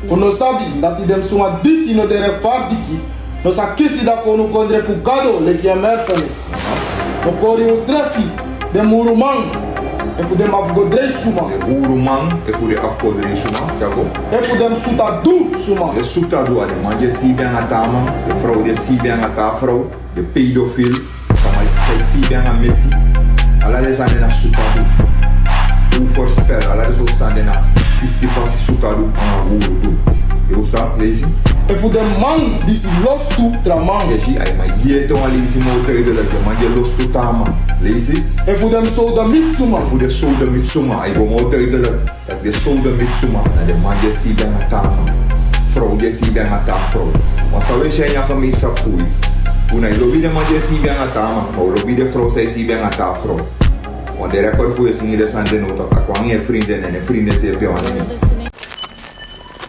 Uno sabi dat hij dem suma disi no de rechtvaardig. No sa kisi da kono kondre fugado leki a merfenis. No kori un srefi de murumang. E fu dem afgodrei suma. Urumang e fu de afgodrei suma, tako? E fu dem suta du suma. De suta du ade man je si ben atama, de vrouw de si ben ata vrouw, de pedofiel, sama si ben ameti. Ala de zane na suta du. U voorspel, ala de zo stande na pistifasi suta du aan uru du. Eu sa, lezen? E fu dem man disi los tu tramang. Je zie, ay ma yeto a lezen mo te de la man je los tu tama. Lezen? E fu dem soda mitsuma. Fu de soda mitsuma, ay go mo te de la dat de soda mitsuma na de man je si ben atama. Vrouw je si ben ata vrouw. Maar sa we zijn ja gemisa fui. Una lobi de man je si ben atama, o lobi de vrouw zij si ben ata vrouw. Want de record fui is in de sande nota, kwang je vrienden en vrienden ze bij